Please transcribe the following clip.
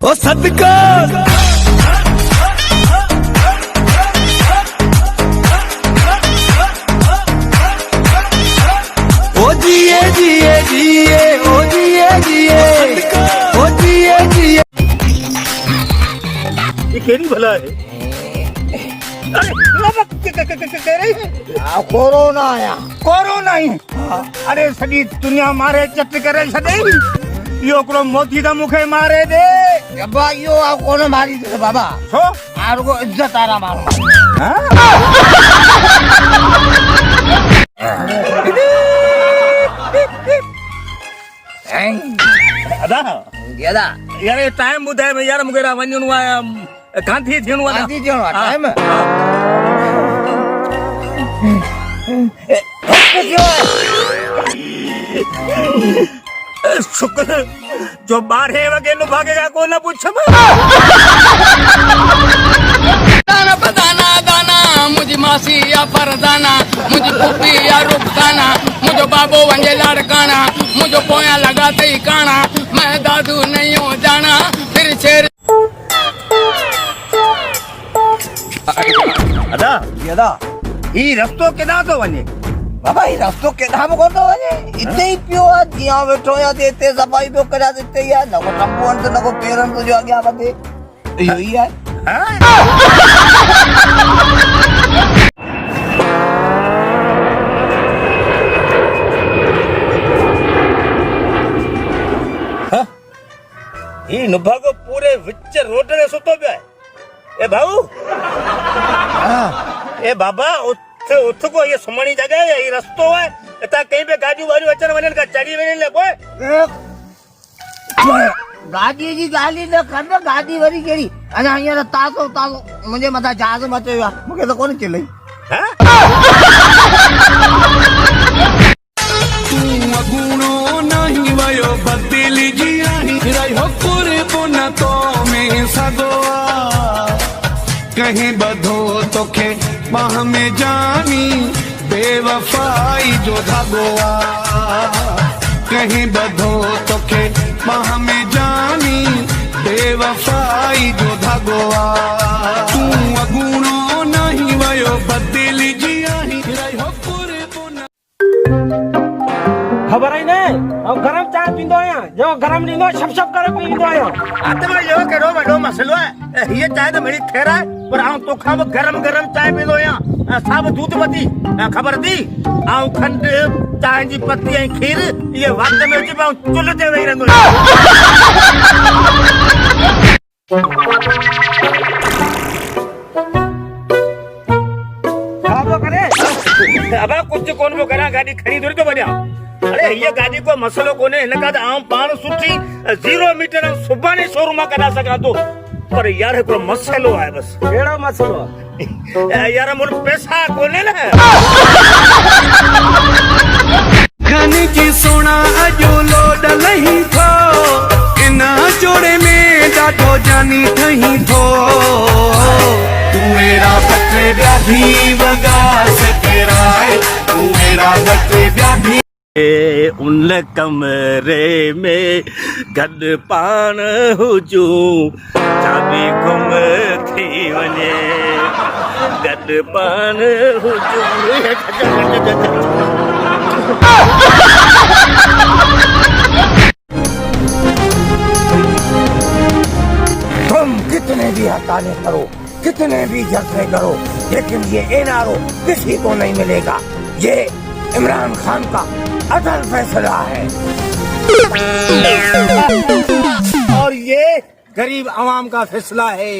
ओ सदका ओ जिए जिए जिए ओ जिए जिए ओ जिए जिए। ये केरी भला है? अरे कोरोना आया। कोरोना ही अरे सॼी दुनिया मारे चट करे छॾे इहो हिकिड़ो मोदी त मूंखे मारे दे। अब्बा इहो आप कोन मारी दे बाबा। छो? आरुगो इज्जत आरा मारो। अदा गेदा यार टाइम ॿुधाए में यार मूंखे वञिणो आहे गांधी थियणो आहे। गांधी थियणो आहे टाइम। शुक्र जो 12 वगे नु भागेगा को न पूछम। दाना बदाना दाना मुझी मासी या परदाना मुझी पुप्पी या रुखदाना मुझो बाबो वंजे लाड़काना मुझो पोया लगाते ही काना मैं दादू नहीं हो जाना फिर शेर। अदा गेदा ई रस्तो केदा तो वने बाबा ही रस्तो के धाम को तो वने इते ही पियो आ जिया बैठो या देते सफाई तो करा देते या न को टप्पू अंत न को पेरन तो जो आ गया बदे यो ही है। ई नुभागो पूरे विच रोड रे सुतो पिया ए भाऊ ए बाबा उठ को ये सुमणी जगह है ये रस्तो है इता कहीं पे गाड़ी वाली अचन वनन का चढ़ी वने ले कोई गाड़ी जी गाली न कर गाड़ी वरी केड़ी अना हियर तासो तासो मुझे मथा जहाज मचे या मुके तो कोन चलई। हैं तू अगुणो नहीं वयो बदली जिया रही हो पूरे पुना तो में सगोआ कहीं बधो तोखे बाह में जानी बेवफाई जो धागोआ कहीं बधो तोखे बाह में जानी बेवफाई जो धागोआ तू अगुणो नहीं वयो बदली जिया रही हो पूरे पुना। खबर है ने हम गरम चाय पींदो आया जो गरम नींदो छप करे पींदो आया। आत्मा यो करो बड़ो मसलो है ये चाय तो मेरी ठहरा है पर आऊं तो खाब गरम गरम चाय पींदो या साब दूध पती खबर दी आऊं खंड चाय जी पत्ती ऐं खीर ये वक्त में जी पाऊं चुल्ह ते वेही रहंदो खराब करे अब कुछ कोन वो करा गाड़ी खड़ी थोड़ी तो बनिया। अरे ये गाड़ी को मसलो कोने इनका तो आऊं पाण सुठी 0 मीटर सुबानी शोरूम करा सका तो पर यार हिकिड़ो मसलो आहे बस। केड़ो मसलो यार मुल पैसा कोने ना खन की सोना अजो लोड लही थो इना जोड़े में डाठो जानी थही थो तू मेरा बटे व्याधी वगा सकेराए तू मेरा बटे व्याधी उन कमरे में गॾु पाण हुजूं चाबी गुम थी वञे गॾु पाण हुजूं। तुम कितने भी हटाने करो कितने भी जलसे करो लेकिन ये एनआरओ किसी को नहीं मिलेगा। ये इमरान खान का अटल फैसला है और ये गरीब आवाम का फैसला है।